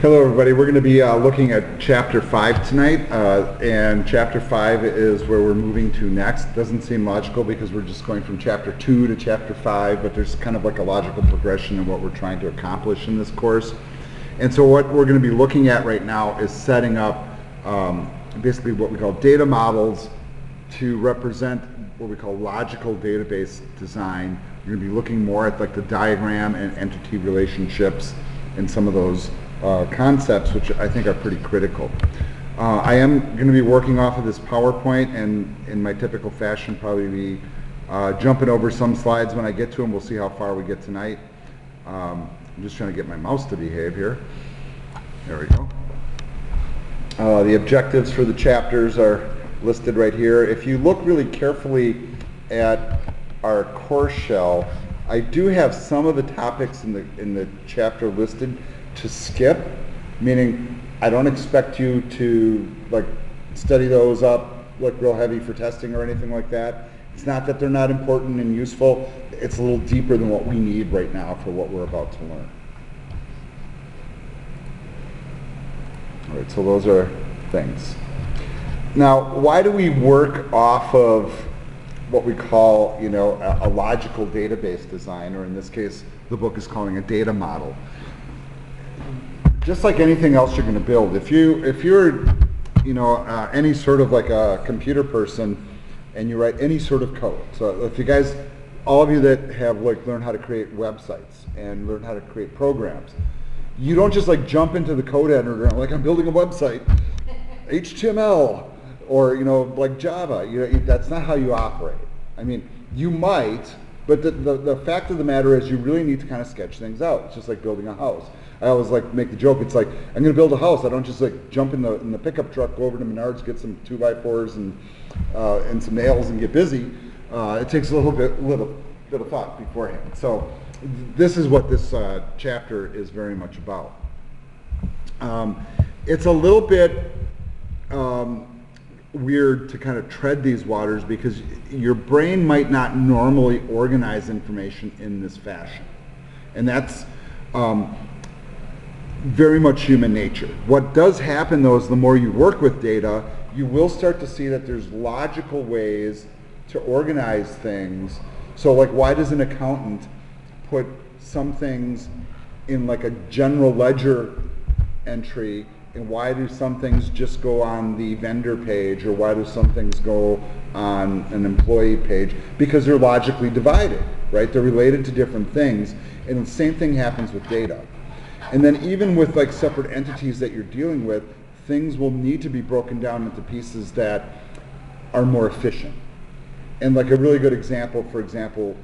Hello everybody, we're going to be looking at Chapter 5 tonight, and Chapter 5 is where we're moving to next. Doesn't seem logical because we're just going from Chapter 2 to Chapter 5, but there's kind of like a logical progression in what we're trying to accomplish in this course. And so what we're going to be looking at right now is setting up basically what we call data models to represent what we call logical database design. We're going to be looking more at like the diagram and entity relationships and some of those concepts, which I think are pretty critical. I am going to be working off of this PowerPoint, and in my typical fashion probably be jumping over some slides when I get to them. We'll see how far we get tonight. I'm just trying to get my mouse to behave here. There we go. The objectives for the chapters are listed right here. If you look really carefully at our course shell, I do have some of the topics in the chapter listed to skip, meaning I don't expect you to like study those up like real heavy for testing or anything like that. It's not that they're not important and useful. It's a little deeper than what we need right now for what we're about to learn. All right, so those are things. Now, why do we work off of what we call, a logical database design, or in this case, the book is calling a data model? Just like anything else you're going to build, if you're any sort of like a computer person and you write any sort of code. So if you guys, all of you that have like learned how to create websites and learn how to create programs, you don't just like jump into the code editor and like I'm building a website, HTML or like Java. That's not how you operate. I mean, you might, but the fact of the matter is you really need to kind of sketch things out. It's just like building a house. I always like make the joke, it's like, I'm going to build a house. I don't just like jump in the pickup truck, go over to Menards, get some 2x4s and some nails and get busy. It takes a little bit of thought beforehand. So this is what this chapter is very much about. It's a little bit weird to kind of tread these waters because your brain might not normally organize information in this fashion. And that's very much human nature. What does happen though is the more you work with data, you will start to see that there's logical ways to organize things. So like, why does an accountant put some things in like a general ledger entry, and why do some things just go on the vendor page, or why do some things go on an employee page? Because they're logically divided, right? They're related to different things, and the same thing happens with data. And then even with like separate entities that you're dealing with, things will need to be broken down into pieces that are more efficient. And like a really good example, for example,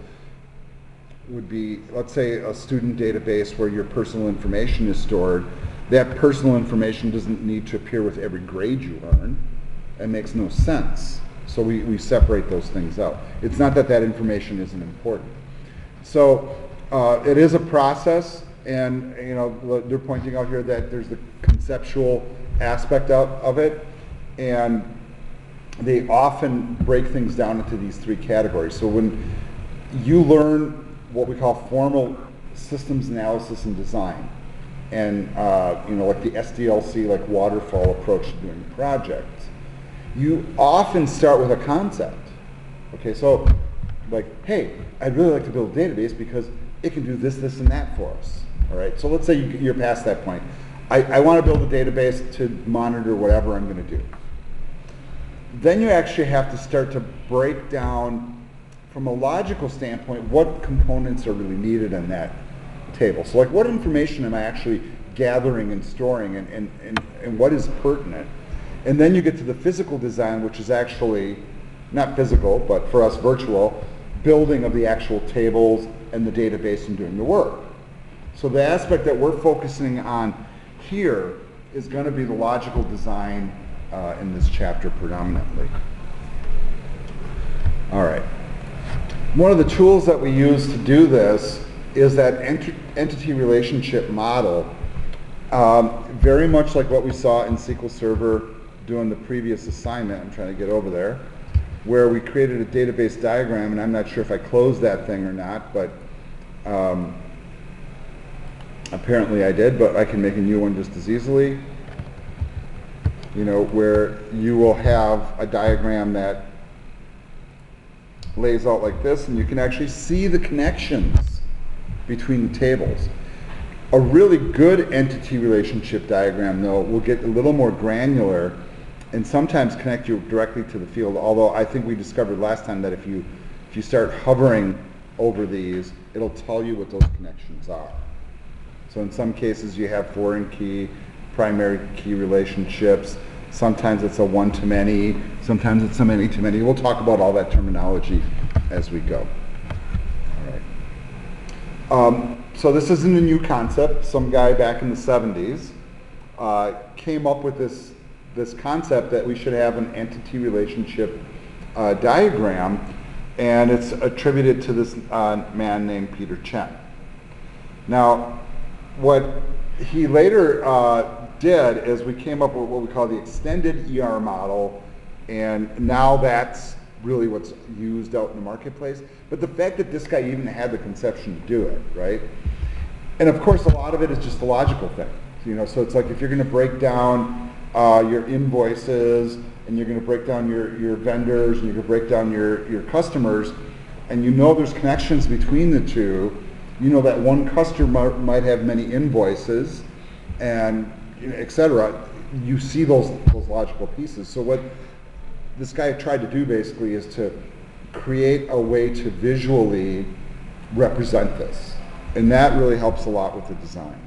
would be, let's say, a student database where your personal information is stored. That personal information doesn't need to appear with every grade you earn. It makes no sense. So we separate those things out. It's not that that information isn't important. So it is a process, and they're pointing out here that there's the conceptual aspect of it, and they often break things down into these three categories. So when you learn what we call formal systems analysis and design, and like the SDLC, like waterfall approach to doing projects, you often start with a concept. Okay, so like, hey, I'd really like to build a database because it can do this, this, and that for us. All right, so let's say you're past that point. I want to build a database to monitor whatever I'm going to do. Then you actually have to start to break down, from a logical standpoint, what components are really needed in that table. So like, what information am I actually gathering and storing, and what is pertinent? And then you get to the physical design, which is actually not physical, but for us virtual, building of the actual tables and the database and doing the work. So the aspect that we're focusing on here is going to be the logical design in this chapter predominantly. All right. One of the tools that we use to do this is that entity relationship model, very much like what we saw in SQL Server doing the previous assignment. I'm trying to get over there, where we created a database diagram, and I'm not sure if I closed that thing or not, but Apparently I did, but I can make a new one just as easily. You know, where you will have a diagram that lays out like this, and you can actually see the connections between the tables. A really good entity relationship diagram, though, will get a little more granular and sometimes connect you directly to the field, although I think we discovered last time that if you start hovering over these, it'll tell you what those connections are. So in some cases you have foreign key, primary key relationships. Sometimes it's a one-to-many, sometimes it's a many-to-many. We'll talk about all that terminology as we go. All right. So this isn't a new concept. Some guy back in the 70s came up with this concept that we should have an entity relationship diagram, and it's attributed to this man named Peter Chen. Now, what he later did is we came up with what we call the extended ER model, and now that's really what's used out in the marketplace. But the fact that this guy even had the conception to do it, right? And of course, a lot of it is just a logical thing. You know, so it's like if you're going to break down your invoices, and you're going to break down your vendors, and you're going to break down your customers, and you know there's connections between the two. You know that one customer might have many invoices, and et cetera. You see those logical pieces. So what this guy tried to do basically is to create a way to visually represent this. And that really helps a lot with the design.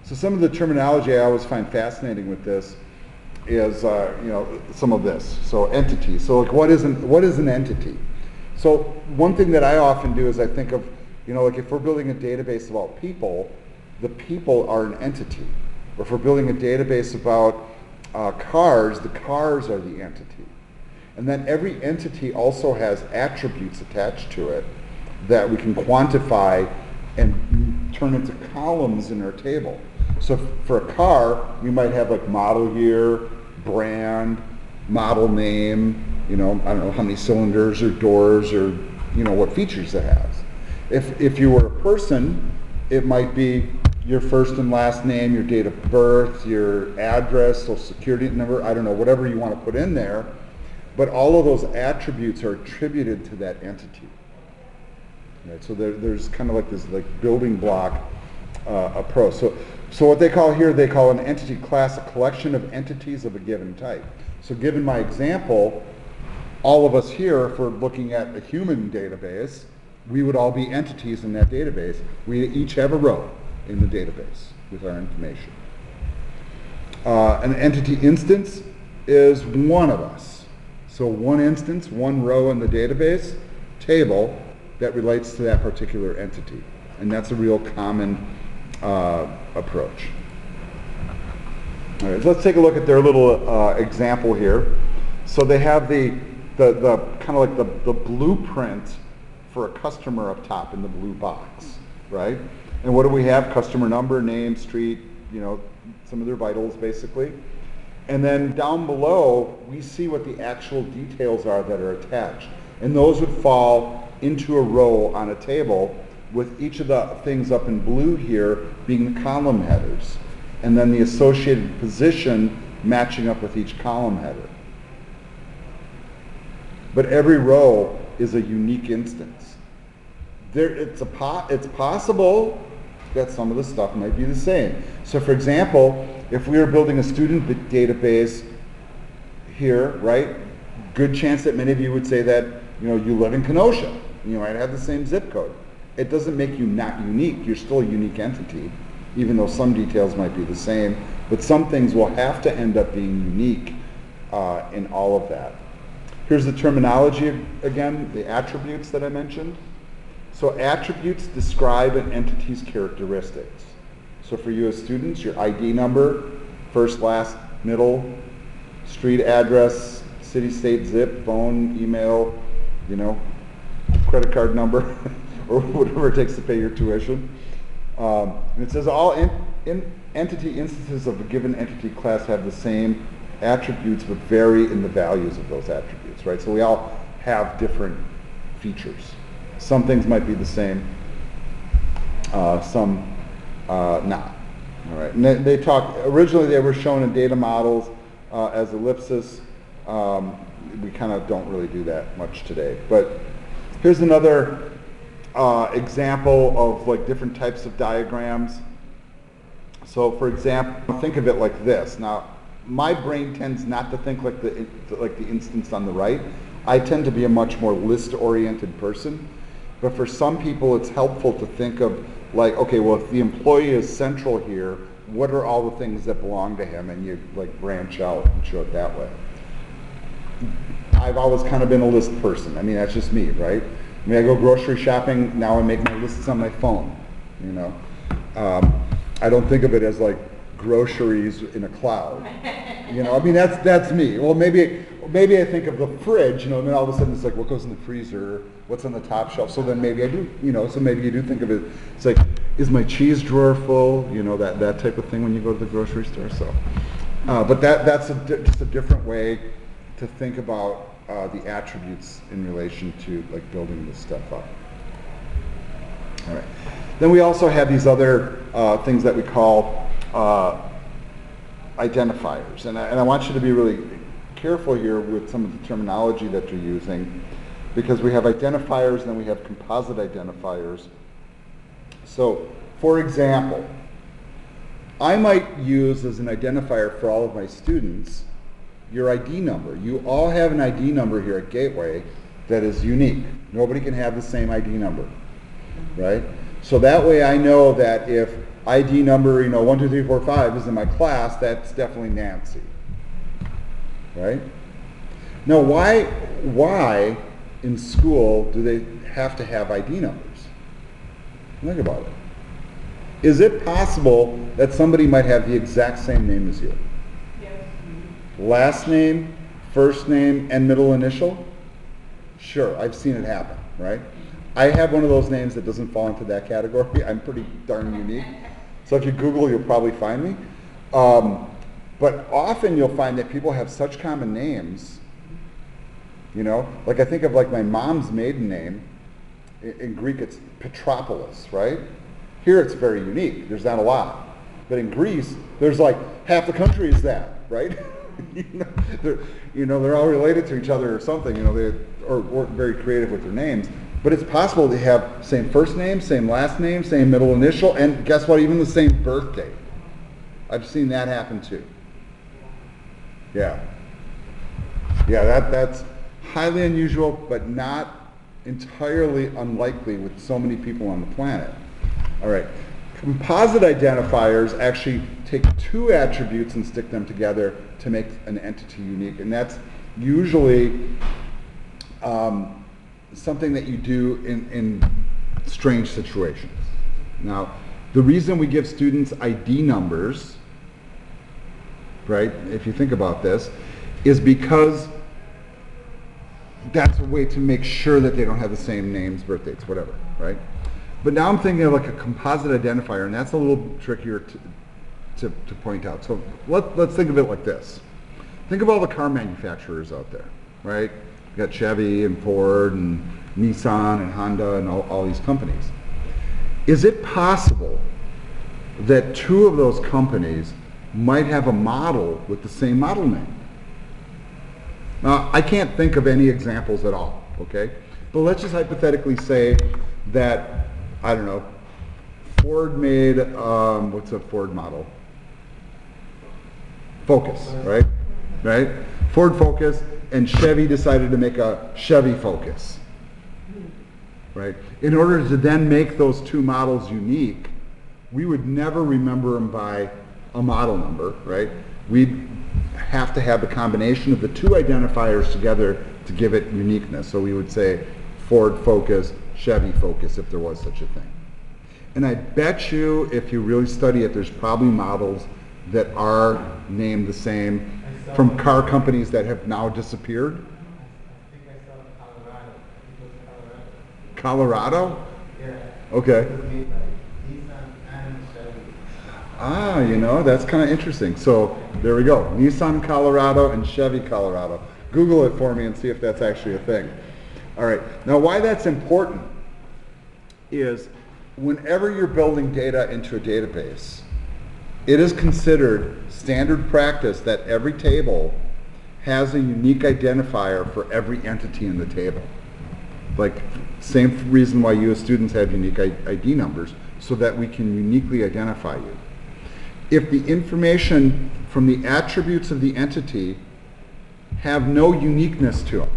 So some of the terminology I always find fascinating with this is, some of this. So entity. So like what is an entity? So one thing that I often do is I think of, like if we're building a database about people, the people are an entity. Or if we're building a database about cars, the cars are the entity. And then every entity also has attributes attached to it that we can quantify and turn into columns in our table. So for a car, we might have like model year, brand, model name, I don't know how many cylinders or doors or, what features it has. If you were a person, it might be your first and last name, your date of birth, your address, social security number, I don't know, whatever you want to put in there. But all of those attributes are attributed to that entity. Right? So there's kind of like this building block approach. So what they call an entity class a collection of entities of a given type. So given my example, all of us here, if we're looking at a human database, we would all be entities in that database. We each have a row in the database with our information. An entity instance is one of us. So one instance, one row in the database table that relates to that particular entity. And that's a real common approach. All right, let's take a look at their little example here. So they have the kind of like the blueprint for a customer up top in the blue box, right? And what do we have? Customer number, name, street, some of their vitals basically. And then down below, we see what the actual details are that are attached. And those would fall into a row on a table with each of the things up in blue here being the column headers. And then the associated position matching up with each column header. But every row is a unique instance. It's possible that some of the stuff might be the same. So for example, if we were building a student database here, right, good chance that many of you would say that, you live in Kenosha. You might have the same zip code. It doesn't make you not unique. You're still a unique entity, even though some details might be the same. But some things will have to end up being unique in all of that. Here's the terminology again, the attributes that I mentioned. So attributes describe an entity's characteristics. So for you as students, your ID number, first, last, middle, street address, city, state, zip, phone, email, credit card number, or whatever it takes to pay your tuition. And it says all entity instances of a given entity class have the same attributes but vary in the values of those attributes, right? So we all have different features. Some things might be the same, some Not. All right. And they talk, originally they were shown in data models as ellipsis. We kind of don't really do that much today. But here's another example of like different types of diagrams. So for example, think of it like this. Now, my brain tends not to think like the instance on the right. I tend to be a much more list-oriented person. But for some people, it's helpful to think of like, okay, well, if the employee is central here, what are all the things that belong to him? And you like branch out and show it that way. I've always kind of been a list person. I mean, that's just me, right? I mean, I go grocery shopping, now I make my lists on my phone, you know. I don't think of it as like groceries in a cloud. You know, I mean, that's me. Well, maybe I think of the fridge, you know, and then all of a sudden it's like, what goes in the freezer, what's on the top shelf? So then maybe I do, you know, so maybe you do think of it, it's like, is my cheese drawer full? You know, that type of thing when you go to the grocery store. So, but that's just a different way to think about the attributes in relation to like building this stuff up. All right. Then we also have these other things that we call identifiers. And I want you to be really careful here with some of the terminology that you're using, because we have identifiers and then we have composite identifiers. So, for example, I might use as an identifier for all of my students your ID number. You all have an ID number here at Gateway that is unique. Nobody can have the same ID number, right? So that way I know that if ID number, 1, 2, 3, 4, 5 is in my class, that's definitely Nancy, right? Now, why in school do they have to have ID numbers? Think about it. Is it possible that somebody might have the exact same name as you? Yes. Last name, first name, and middle initial? Sure, I've seen it happen, right? I have one of those names that doesn't fall into that category. I'm pretty darn unique. So if you Google, you'll probably find me. But often you'll find that people have such common names, like I think of like my mom's maiden name. In Greek it's Petropoulos, right? Here it's very unique. There's not a lot. But in Greece, there's like half the country is that, right? They're all related to each other or something. They are very creative with their names. But it's possible they have same first name, same last name, same middle initial, and guess what? Even the same birthday. I've seen that happen too. Yeah, that's highly unusual, but not entirely unlikely with so many people on the planet. All right. Composite identifiers actually take two attributes and stick them together to make an entity unique, and that's usually something that you do in strange situations. Now, the reason we give students ID numbers, right, if you think about this, is because that's a way to make sure that they don't have the same names, birth dates, whatever, right? But now I'm thinking of like a composite identifier, and that's a little trickier to point out. So let's think of it like this. Think of all the car manufacturers out there, right? You got Chevy and Ford and Nissan and Honda and all these companies. Is it possible that two of those companies might have a model with the same model name? Now, I can't think of any examples at all, okay? But let's just hypothetically say that, I don't know, Ford made, what's a Ford model? Focus, right? Right? Ford Focus, and Chevy decided to make a Chevy Focus, right? In order to then make those two models unique, we would never remember them by a model number, right? We'd have to have the combination of the two identifiers together to give it uniqueness. So we would say Ford Focus, Chevy Focus, if there was such a thing. And I bet you, if you really study it, there's probably models that are named the same from car companies that have now disappeared. I think I saw Colorado. It was Colorado? Yeah. Okay. It was made by Nissan and Chevy. That's kind of interesting. So there we go. Nissan Colorado and Chevy Colorado. Google it for me and see if that's actually a thing. All right. Now why that's important is whenever you're building data into a database, it is considered standard practice that every table has a unique identifier for every entity in the table. Like, same reason why you as students have unique ID numbers, so that we can uniquely identify you. If the information from the attributes of the entity have no uniqueness to them,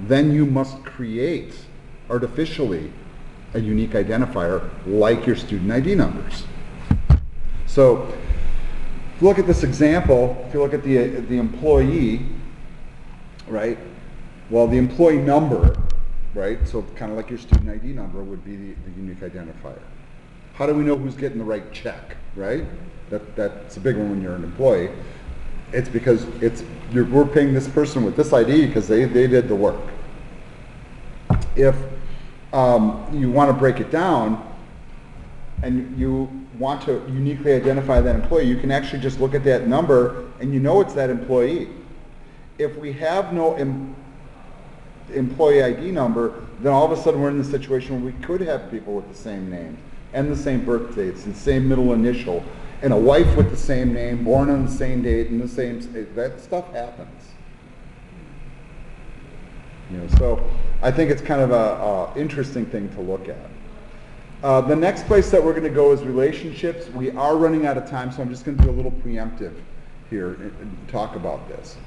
then you must create artificially a unique identifier like your student ID numbers. So if you look at this example, if you look at the employee, right? Well, the employee number, right? So kind of like your student ID number would be the unique identifier. How do we know who's getting the right check, right? That's a big one when you're an employee. It's because we're paying this person with this ID because they did the work. If you want to break it down and you want to uniquely identify that employee, you can actually just look at that number and you know it's that employee. If we have no employee ID number, then all of a sudden we're in the situation where we could have people with the same name and the same birth dates and same middle initial, and a wife with the same name, born on the same date, and the same, that stuff happens. So I think it's kind of a interesting thing to look at. The next place that we're going to go is relationships. We are running out of time, so I'm just going to do a little preemptive here and talk about this.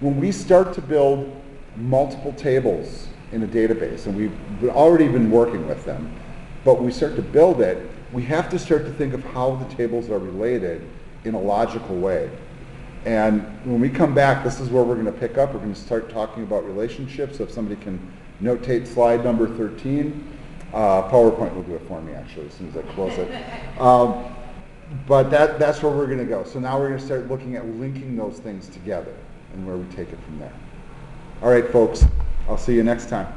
When we start to build multiple tables in a database, and we've already been working with them, but when we start to build it, we have to start to think of how the tables are related in a logical way. And when we come back, this is where we're going to pick up. We're going to start talking about relationships. So if somebody can notate slide number 13, PowerPoint will do it for me actually as soon as I close it. But that's where we're going to go. So now we're going to start looking at linking those things together and where we take it from there. All right, folks, I'll see you next time.